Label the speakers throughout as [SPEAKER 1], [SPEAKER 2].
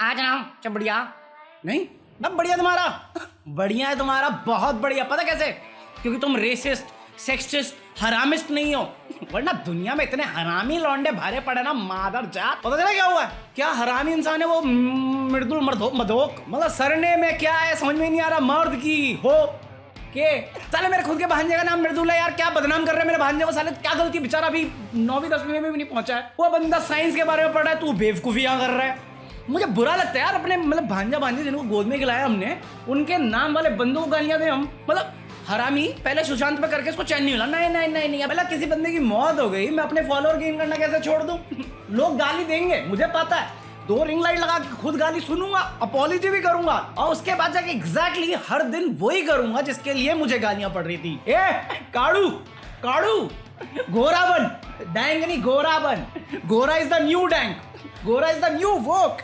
[SPEAKER 1] आ जाओ चबड़िया। नहीं ना बढ़िया तुम्हारा, बढ़िया है तुम्हारा, बहुत बढ़िया। पता कैसे? क्योंकि तुम रेसिस्ट, सेक्सिस्ट, हरामिस्ट नहीं हो। वरना दुनिया में इतने हरामी लौंडे भरे पड़े ना, मादर जात। पता चला क्या हुआ? क्या हरामी इंसान है वो मृदुल मधोक, मतलब सरने में क्या है समझ में नहीं आ रहा। मर्द की हो के साले मेरे खुद के भांजे का नाम मृदुल है यार, क्या बदनाम कर रहे हैं मेरे भांजे को। साले क्या गलती, बेचारा अभी 9वीं 10वीं में भी नहीं पहुंचा है। वो बंदा साइंस के बारे में पढ़ रहा है, तू बेवकूफियां कर रहा है। मुझे बुरा लगता है यार, अपने मतलब भांजा भांजे जिनको गोद में खिलाया हमने, उनके नाम वाले बंदों को गालियां दे हम। मतलब हरामी, पहले सुशांत पे करके इसको चैन नहीं मिला। नहीं नहीं नहीं नहीं, पहले किसी बंदे की मौत हो गई, मैं अपने फॉलोअर गेन करना कैसे छोड़ दूं? लोग गाली देंगे, मुझे पता है। 2 रिंग लाइट लगा के खुद गाली सुनूंगा, अपॉलॉजी भी करूंगा, और उसके बाद जाके एग्जैक्टली हर दिन वही करूंगा जिसके लिए मुझे गालियां पड़ रही थी। ए काड़ू काड़ू, गोरा बन, डैंग नहीं गोरा बन। गोरा इज द न्यू डैंग, गोरा इज द न्यू वोक।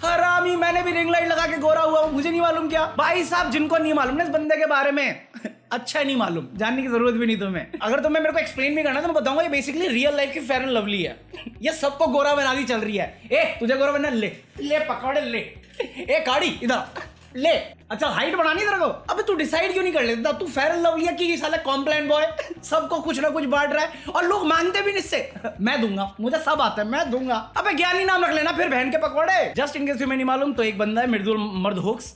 [SPEAKER 1] हरामी, मैंने भी रिंग लाइट लगा के गोरा हुआ हूं, मुझे नहीं मालूम क्या? भाई साहब, जिनको नहीं मालूम ना इस बंदे के बारे में, अच्छा नहीं मालूम, जानने की जरूरत भी नहीं तुम्हें। अगर तुम्हें मेरे को एक्सप्लेन भी करना तो मैं बताऊंगा, ये बेसिकली रियल लाइफ की फेयर एंड लवली है। ये सबको गोरा बनानी चल रही है। ए तुझे गोरा बनना, ले ले पकौड़े ले। ए काड़ी इधर ले। अच्छा हाइट बढ़ानी तेरे को? अबे तू डिसाइड क्यों नहीं कर लेता? तू फेयर एंड लवली है कि साला कॉम्प्लेन बॉय, सबको कुछ ना कुछ बांट रहा है और लोग मांगते भी नहीं इससे। मैं दूंगा, मुझे सब आता है, मैं दूंगा। अबे ज्ञानी नाम रख लेना फिर, बहन के पकौड़े। जस्ट इन केस तुम्हें नहीं मालूम तो एक बंदा है मृदुल मर्द होक्स,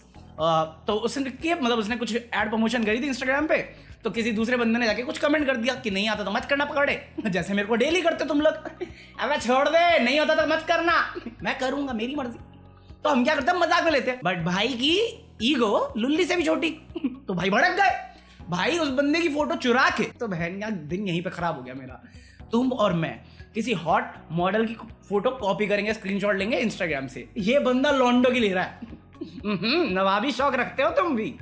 [SPEAKER 1] तो उसने मतलब उसने कुछ एड प्रमोशन करी थी इंस्टाग्राम पे, तो किसी दूसरे बंदे ने जाके कुछ कमेंट कर दिया कि नहीं आता तो मत करना पकौड़े, जैसे मेरे को डेली करते तुम लोग। अबे छोड़ दे, नहीं होता तो मत करना, मैं करूंगा, मेरी मर्जी। तो हम क्या करते हैं, मजाक में लेते हैं। बट भाई की ईगो लुल्ली से भी छोटी, तो भाई भड़क गए। भाई उस बंदे की फोटो चुरा के, तो बहन का दिन यहीं पे खराब हो गया मेरा। तुम और मैं किसी हॉट मॉडल की फोटो कॉपी करेंगे, स्क्रीनशॉट लेंगे इंस्टाग्राम से, ये बंदा लॉन्डो की ले रहा है। नवाबी शौक रखते हो तुम भी।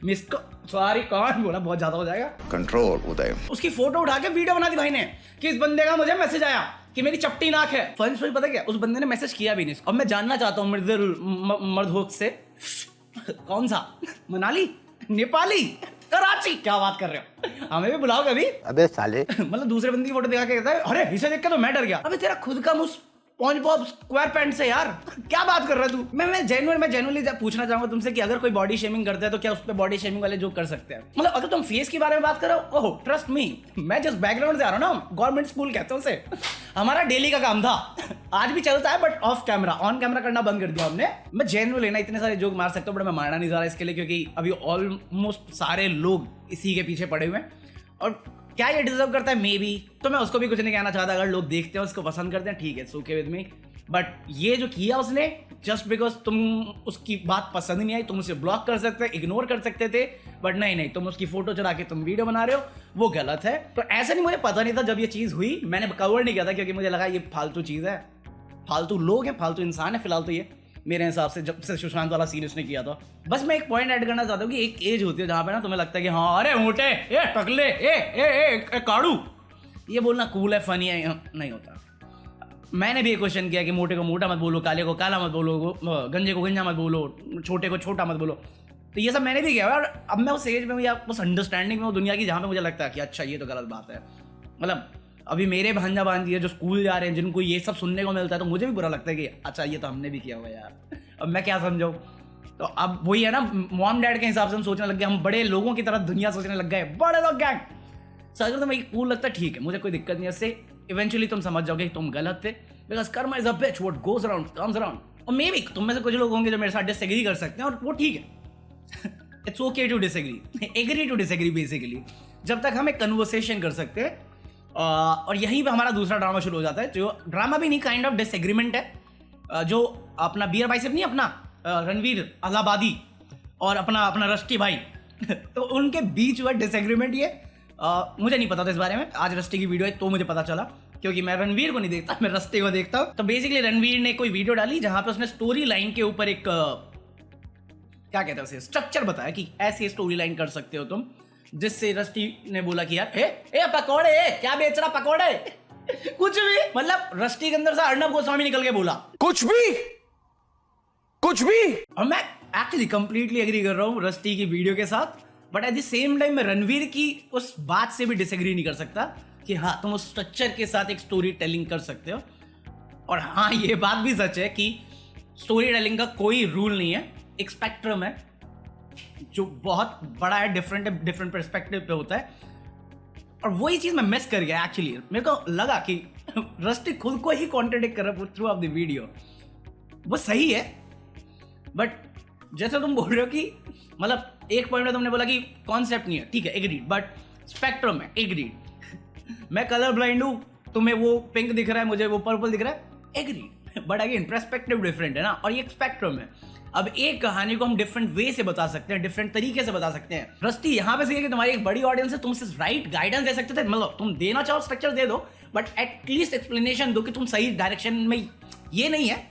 [SPEAKER 1] मिसको सॉरी, कौन बोला, बहुत ज्यादा हो जाएगा।
[SPEAKER 2] कंट्रोल उदय।
[SPEAKER 1] उसकी फोटो उठा के वीडियो बना दी भाई ने कि इस बंदे का मुझे मैसेज आया कि मेरी चपटी नाक है। फन स्टोरी पता क्या, उस बंदे ने मैसेज किया भी नहीं। अब मैं जानना चाहता हूँ मृदुल मर्दहोक से, कौन सा, मनाली, नेपाली, कराची, क्या बात कर रहे हो? हमें भी बुलाओ कभी।
[SPEAKER 3] अबे साले
[SPEAKER 1] मतलब दूसरे बंदी की फोटो दिखा के कहता है अरे इसे देख के तो मैं डर गया। अबे तेरा खुद का मुंह स्पॉन्ज बॉब स्क्वायर पैंट से यार, क्या बात कर रहा है तू? मैं जेन्युइनली पूछना चाहूंगा तुमसे कि अगर कोई बॉडी शेमिंग करता है तो क्या उस पे बॉडी शेमिंग वाले जो कर सकते हैं? मतलब अगर तुम फेस के बारे में बात करो, ओह ट्रस्ट मी, मैं जिस बैकग्राउंड से आ रहा हूँ ना, गवर्नमेंट स्कूल कहते हैं उसे, हमारा डेली का काम था, आज भी चलता है but of camera, on camera करना बंद कर दिया हमने। मैं जेन्युइनली ना इतने सारे जोक मार सकता हूँ बट मैं मारना नहीं चाह रहा इसके लिए, क्योंकि अभी ऑलमोस्ट सारे लोग इसी के पीछे पड़े हुए हैं। और क्या ये डिजर्व करता है? May be. तो मैं उसको भी कुछ नहीं कहना चाहता, अगर लोग देखते हैं उसको पसंद करते हैं ठीक है, it's okay with me. But ये जो किया उसने, जस्ट बिकॉज तुम उसकी बात पसंद नहीं आई, तुम उसे ब्लॉक कर सकते, इग्नोर कर सकते थे, बट नहीं, तुम उसकी फोटो चढ़ा के तुम वीडियो बना रहे हो, वो गलत है। तो ऐसा नहीं, मुझे पता नहीं था जब ये चीज़ हुई, मैंने कवर नहीं किया था क्योंकि मुझे लगा ये फालतू चीज़ है, फालतू लोग हैं, फालतू इंसान है फिलहाल तो ये मेरे हिसाब से, जब से सुशांत वाला सीन उसने किया था। बस मैं एक पॉइंट ऐड करना चाहता हूँ कि एक एज होती है जहाँ पे ना तुम्हें लगता है कि हाँ अरे मोटे, ए टकले, ए काड़ू, ये बोलना कूल है, फनी है, नहीं होता। मैंने भी एक क्वेश्चन किया कि मोटे को मोटा मत बोलो, काले को काला मत बोलो, गंजे को गंजा मत बोलो, छोटे को छोटा मत बोलो। तो ये सब मैंने भी किया और अब मैं उस एज में हूँ या उस अंडरस्टैंडिंग में हूँ दुनिया की, जहाँ पे मुझे लगता है कि अच्छा ये तो गलत बात है। मतलब अभी मेरे भांजा भांजी है जो स्कूल जा रहे हैं, जिनको ये सब सुनने को मिलता है, तो मुझे भी बुरा लगता है कि अच्छा ये तो हमने भी किया हुआ यार, अब मैं क्या समझाऊँ। तो अब वही है ना, मॉम डैड के हिसाब से हम सोचने लग गए, हम बड़े लोगों की तरह दुनिया सोचने लग गए, बड़े लोग गैंग। सर अगर तुम्हें कूल लगता है ठीक है, मुझे कोई दिक्कत नहीं है इससे, इवेंचुअली तुम समझ जाओगे कि तुम गलत थे, because karma is a bitch, what goes around comes around. और मे बी तुम में से कुछ लोग होंगे जो मेरे साथ डिसएग्री कर सकते हैं और वो ठीक है, it's okay to disagree, agree to disagree basically, जब तक हम एक कन्वर्सेशन कर सकते हैं। और यहीं पे हमारा दूसरा ड्रामा शुरू हो जाता है, जो ड्रामा भी नहीं, काइंड ऑफ डिसएग्रीमेंट है। जो अपना बियर बाइसेप नहीं, अपना रणवीर अलाहाबादी और अपना रस्टी भाई तो उनके बीच हुआ डिसएग्रीमेंट ये। मुझे नहीं पता था इस बारे में, आज रस्टी की वीडियो है तो मुझे पता चला, क्योंकि मैं रणवीर को नहीं देखता, मैं रस्टी को देखता हूँ। तो बेसिकली रणवीर ने कोई वीडियो डाली जहां पे उसने स्टोरी लाइन के ऊपर एक क्या कहते हैं उसे, स्ट्रक्चर बताया कि ऐसे स्टोरी लाइन कर सकते हो तुम, जिससे रस्टी ने बोला कि यार ए पकौड़े, क्या बेच रहा पकौड़े, कुछ भी, मतलब रस्टी के अंदर से अर्णव गोस्वामी निकल के बोला
[SPEAKER 2] कुछ भी।
[SPEAKER 1] और मैं एक्चुअली कंप्लीटली एग्री कर रहा हूँ रस्टी की वीडियो के साथ, but at the same time मैं रणवीर की उस बात से भी डिसएग्री नहीं कर सकता कि हाँ तुम उस स्ट्रक्चर के साथ एक स्टोरी टेलिंग कर सकते हो। और हाँ ये बात भी सच है कि स्टोरी टेलिंग का कोई रूल नहीं है, एक स्पेक्ट्रम है जो बहुत बड़ा है, डिफरेंट पर्सपेक्टिव पे होता है। और वही चीज मैं मिस कर गया एक्चुअली। मेरे को लगा कि रस्टी खुद को ही कॉन्ट्रडिक्ट कर रहा है थ्रू ऑफ द वीडियो। वो सही है, बट जैसे तुम बोल रहे हो कि मतलब एक पॉइंट में तुमने बोला कि कॉन्सेप्ट नहीं है, ठीक है एग्रीड, बट स्पेक्ट्रम है, एग्रीड। मैं कलर ब्लाइंड हूं, तुम्हें वो पिंक दिख रहा है, मुझे वो पर्पल दिख रहा है, agreed. But again perspective different है ना, और ये एक स्पेक्ट्रम है। अब एक कहानी को हम डिफरेंट वे से बता सकते हैं, डिफरेंट तरीके से बता सकते हैं। रस्टी यहाँ पे सही है कि तुम्हारी एक बड़ी ऑडियंस है, तुम सिर्फ राइट गाइडेंस दे सकते थे, मतलब तुम देना चाहो स्ट्रक्चर दे दो, बट एटलीस्ट एक्सप्लेनेशन दो कि तुम सही डायरेक्शन में, ये नहीं है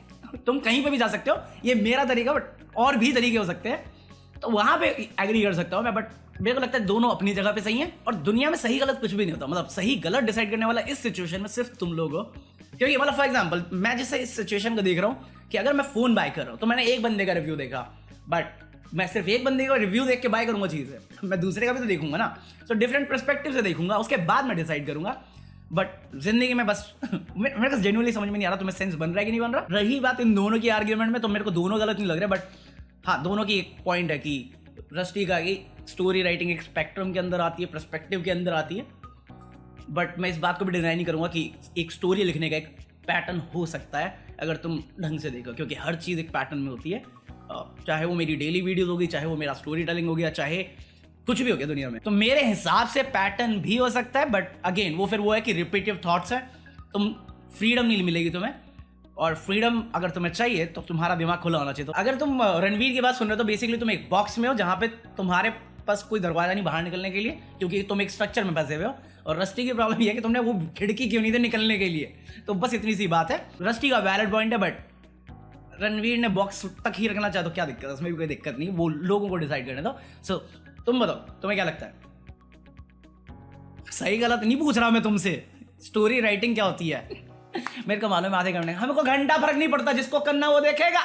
[SPEAKER 1] तुम कहीं पे भी जा सकते हो, ये मेरा तरीका, बट और भी तरीके हो सकते हैं। तो वहां पे एग्री कर सकता हूं मैं, बट मेरे को लगता है दोनों अपनी जगह पे सही हैं, और दुनिया में सही गलत कुछ भी नहीं होता। मतलब सही गलत डिसाइड करने वाला इस सिचुएशन में सिर्फ तुम लोग हो। क्योंकि मतलब फॉर एग्जांपल मैं जैसे इस सिचुएशन को देख रहा हूं कि अगर मैं फोन बाय कर रहा हूं तो मैंने एक बंदे का रिव्यू देखा, बट मैं सिर्फ एक बंदे का रिव्यू देख के बाय करूंगा चीज है, मैं दूसरे का भी तो देखूंगा ना। तो डिफरेंट पर्सपेक्टिव से देखूंगा, उसके बाद मैं डिसाइड करूंगा। बट जिंदगी में बस मेरे को जेन्युइनली समझ में नहीं आ रहा तुम्हें सेंस बन रहा है कि नहीं बन रहा। रही बात इन दोनों की आर्ग्यूमेंट में, तो मेरे को दोनों गलत नहीं लग रहे, बट हाँ दोनों की एक पॉइंट है कि रस्टी का कि स्टोरी राइटिंग एक स्पेक्ट्रम के अंदर आती है, पर्सपेक्टिव के अंदर आती है। बट मैं इस बात को भी डिनाई नहीं करूंगा कि एक स्टोरी लिखने का एक पैटर्न हो सकता है अगर तुम ढंग से देखो, क्योंकि हर चीज़ एक पैटर्न में होती है। चाहे वो मेरी डेली वीडियोस होगी, चाहे वो मेरा स्टोरी टेलिंग हो गया, चाहे कुछ भी हो गया दुनिया में, तो मेरे हिसाब से पैटर्न भी हो सकता है। बट अगेन वो फिर वो है कि रिपीटिव थॉट्स है, तुम फ्रीडम नहीं मिलेगी तुम्हें, और फ्रीडम अगर तुम्हें चाहिए तो तुम्हारा दिमाग खुला होना चाहिए। तो अगर तुम रणवीर की बात सुन रहे हो तो बेसिकली तुम एक बॉक्स में हो जहां पे तुम्हारे पास कोई दरवाजा नहीं बाहर निकलने के लिए, क्योंकि तुम एक स्ट्रक्चर में फंसे हुए हो। और रस्टी की प्रॉब्लम ये है कि तुमने वो खिड़की क्यों नहीं थी निकलने के लिए। तो बस इतनी सी बात है, रस्टी का वैलिड पॉइंट है, बट रणवीर ने बॉक्स तक ही रखना चाहे तो क्या दिक्कत है, उसमें भी कोई दिक्कत नहीं, वो लोगों को डिसाइड करने दो। सो तुम बताओ तुम्हें क्या लगता है? सही गलत नहीं पूछ रहा मैं तुमसे, स्टोरी राइटिंग क्या होती है मेरे को मालूम है आधे घंटे, हमको घंटा फर्क नहीं पड़ता, जिसको करना वो देखेगा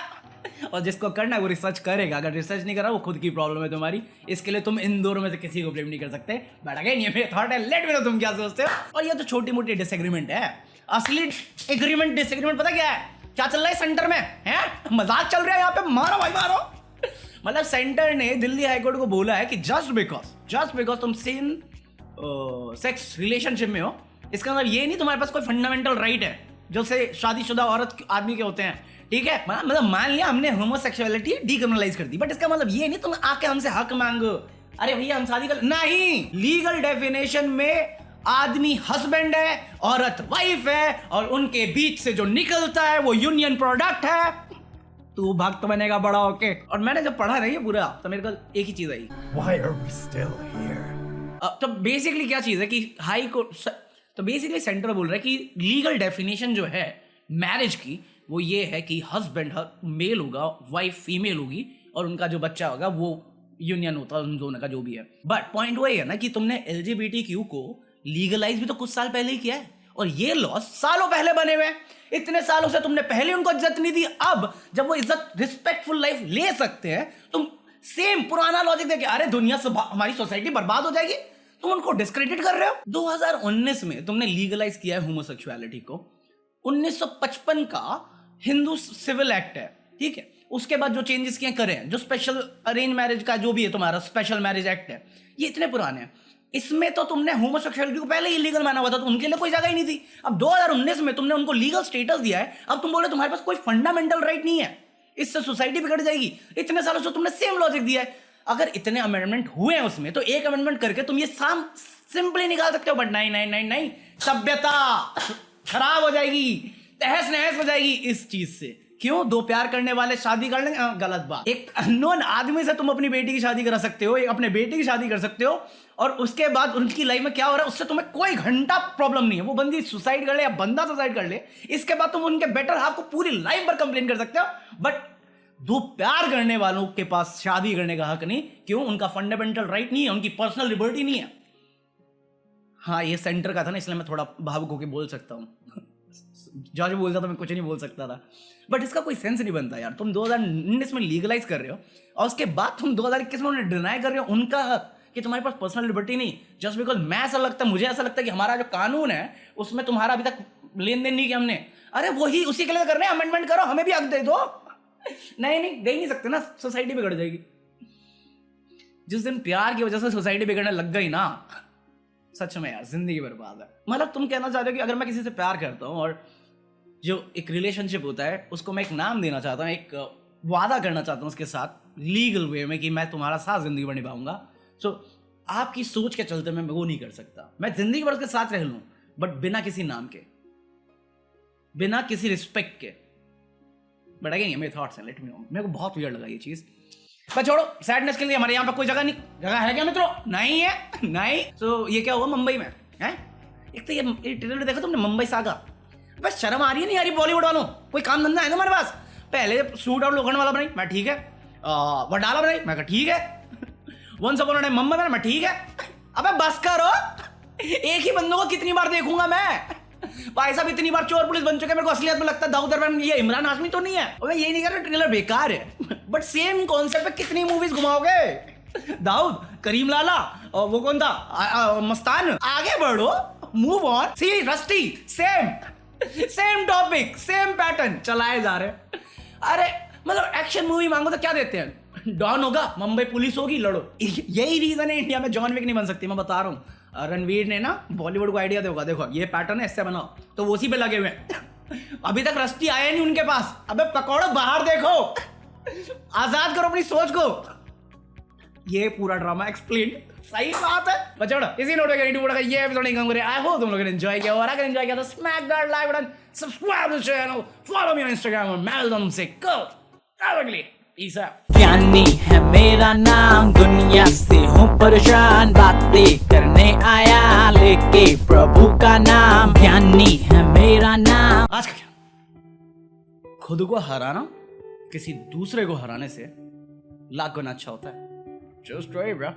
[SPEAKER 1] और जिसको करना है वो रिसर्च करेगा। अगर रिसर्च नहीं कर रहा वो खुद की प्रॉब्लम है तुम्हारी, इसके लिए तुम इन दोनों में से किसी को ब्लेम नहीं कर सकते। बट अगेन ये मेरा थॉट है, लेट मी नो तुम क्या सोचते हो। और ये तो छोटी मोटी डिसएग्रीमेंट है, असली एग्रीमेंट डिसएग्रीमेंट पता क्या है? क्या चल रहा है सेंटर में, है मजाक चल रहा है यहाँ पे, मारो भाई मारो। मतलब सेंटर ने दिल्ली हाईकोर्ट को बोला है कि जस्ट बिकॉज तुम सेम सेक्स रिलेशनशिप में हो, इसका मतलब ये नहीं तुम्हारे पास कोई फंडामेंटल राइट है जो से शादीशुदा औरत आदमी के होते हैं, ठीक है। मतलब मान लिया हमने होमोसेक्सुअलिटी डीक्रिमिनलाइज कर दी, बट इसका मतलब ये नहीं तुम आके हमसे हक मांगो, अरे भैया हम शादी कर, नहीं। लीगल डेफिनेशन में आदमी हस्बैंड है, औरत वाइफ है, और उनके बीच से जो निकलता है वो यूनियन प्रोडक्ट है। तू भक्त बनेगा बड़ा होके। और मैंने जब पढ़ा नहीं है पूरा तो मेरे को एक ही चीज आई,
[SPEAKER 2] Why are we still here?
[SPEAKER 1] तो बेसिकली क्या चीज है कि हाई कोर्ट, तो बेसिकली सेंटर बोल रहा है कि लीगल डेफिनेशन जो है मैरिज की वो ये है कि हस्बैंड मेल होगा, वाइफ फीमेल होगी, और उनका जो बच्चा होगा वो यूनियन होता है उन दोनों का जो भी है। बट पॉइंट वही है ना कि तुमने LGBTQ को लीगलाइज भी तो कुछ साल पहले ही किया है, और ये लॉस सालों पहले बने हुए हैं। इतने सालों से तुमने पहले उनको इज्जत नहीं दी, अब जब वो इज्जत रिस्पेक्टफुल लाइफ ले सकते हैं तुम सेम पुराना लॉजिक देके अरे दुनिया से हमारी सोसाइटी बर्बाद हो जाएगी, तुम उनको डिस्क्रेडिट कर रहे हो। 2019 में तुमने लीगलाइज किया है होमोसेक्सुअलिटी को, 1955 का हिंदू सिविल एक्ट है, ठीक है। उसके बाद जो चेंजेस किए करें, जो स्पेशल अरेंज मैरिज का जो भी है तुम्हारा स्पेशल मैरिज एक्ट है, ये इतने पुराने हैं। इसमें तो तुमने होमोसेक्सुअलिटी को पहले ही लीगल माना हुआ था, तो उनके लिए कोई जगह ही नहीं थी। अब 2019 में तुमने उनको लीगल स्टेटस दिया है, अब तुम बोल रहे तुम्हारे पास कोई फंडामेंटल राइट नहीं है, इससे सोसाइटी बिगड़ जाएगी। इतने सालों से तुमने सेम लॉजिक दिया है। अगर इतने अमेंडमेंट हुए हैं उसमें तो एक अमेंडमेंट करके तुम ये सिंपली निकाल सकते हो, बट नहीं, सभ्यता खराब हो जाएगी, तहस नहस हो जाएगी इस चीज से। क्यों? दो प्यार करने वाले शादी कर लेंगे, गलत बात। एक अननोन आदमी से तुम अपनी बेटी की शादी करा सकते हो, एक अपने बेटे की शादी कर सकते हो, और उसके बाद उनकी लाइफ में क्या हो रहा है उससे तुम्हें कोई घंटा प्रॉब्लम नहीं है। वो बंदी सुसाइड कर ले या बंदा सुसाइड कर ले, इसके बाद तुम उनके बेटर हाफ को पूरी लाइफ भर कंप्लेन कर सकते हो, बट दो प्यार करने वालों के पास शादी करने का हक नहीं। क्यों? उनका फंडामेंटल राइट नहीं है, उनकी पर्सनल लिबर्टी नहीं है। हाँ, ये सेंटर का था ना, इसलिए मैं थोड़ा भावुक होकर बोल सकता हूँ। जॉर्ज बोलता तो मैं कुछ नहीं बोल सकता था, बट इसका कोई सेंस नहीं बनता यार। तुम 2019 में लीगलाइज कर रहे हो और उसके बाद तुम 2021 में उन्हें डिनाई कर रहे हो उनका हक कि तुम्हारे पास पर्सनल लिबर्टी नहीं। जस्ट बिकॉज मैं ऐसा लगता है, मुझे ऐसा लगता है कि हमारा जो कानून है उसमें तुम्हारा अभी तक लेन देन नहीं किया हमने, अरे वही उसी के लिए कर रहे हैं, अमेंडमेंट करो, हमें भी हक दे दो। नहीं दे ही नहीं सकते ना, सोसाइटी बिगड़ जाएगी। जिस दिन प्यार की वजह से सोसाइटी बिगड़ने लग गई ना, सच में यार जिंदगी बर्बाद है। मतलब तुम कहना चाहते हो कि अगर मैं किसी से प्यार करता हूँ और जो एक रिलेशनशिप होता है उसको मैं एक नाम देना चाहता हूँ, एक वादा करना चाहता हूँ उसके साथ लीगल वे में कि मैं तुम्हारा साथ जिंदगी भर निभाऊंगा, सो आपकी सोच के चलते मैं वो नहीं कर सकता। मैं जिंदगी भर उसके साथ रह लूँ बट बिना किसी नाम के, बिना किसी रिस्पेक्ट के। बट अगेन मेरे थॉट्स हैं, लेट मी नो। मेरे को बहुत वियर्ड लगा ये चीज, पर छोड़ो। सैडनेस के लिए हमारे यहाँ पे कोई जगह नहीं, जगह है क्या मित्रों? नहीं है, नहीं। तो ये क्या हुआ मुंबई में है? एक तो ये ट्रेलर देखा तुमने, मुंबई सागा? बस शर्म आ रही है नहीं आ रही बॉलीवुड वालों? कोई काम धंधा है तुम्हारे पास? पहले सूट और लोखंड वाला बनाई, मैं ठीक है। वडाला बनाई, मैं ठीक है। Once upon a time Mumbai बनाई, मैं ठीक है। अबे बस करो, एक ही बंदों को कितनी बार देखूंगा मैं? भाई साहब इतनी बार चोर पुलिस बन चुके हैं, मेरे को असलियत में लगता है दाऊद इब्राहिम ये इमरान हाशमी तो नहीं है। और मैं ये नहीं कह रहा ट्रेलर बेकार है, बट सेम कॉन्सेप्ट पे कितनी मूवीज घुमाओगे? दाऊद, करीम लाला और वो कौन था, मस्तान। आगे बढ़ो, मूव ऑन। सी रस्टी, सेम टॉपिक, सेम पैटर्न चलाए जा रहे। अरे मतलब एक्शन मूवी मांगो तो क्या देते हैं? डॉन होगा, मुंबई पुलिस होगी, लड़ो। यही रीजन है इंडिया में जॉन विक नहीं बन सकती। मैं बता रहा हूँ, रणवीर ने ना बॉलीवुड को आइडिया होगा, देखो ये पैटर्न है, इससे बनाओ, तो वो उसी पे लगे हुए हैं। अभी तक रस्टी आया नहीं उनके पास। अबे पकौड़ो, बाहर देखो, आजाद करो अपनी सोच को। ये पूरा ड्रामा एक्सप्लेन, सही बात है। बच्चों इसी नोट पे ये एपिसोड नहीं कम करे। आई होप तुम लोगों ने एंजॉय किया, और अगर एंजॉय किया तो smack that like button, subscribe the channel, follow me on Instagram, और मैं मिलता हूं तुमसे कल। अगली पीस आउट।
[SPEAKER 3] ज्ञानी है मेरा नाम, दुनिया से हूँ परेशान, बातें करने आया लेके प्रभु का नाम। ज्ञानी है मेरा नाम।
[SPEAKER 1] आज का क्या? खुद को हराना किसी दूसरे को हराने से लाख गुना अच्छा होता है। Just try, bro.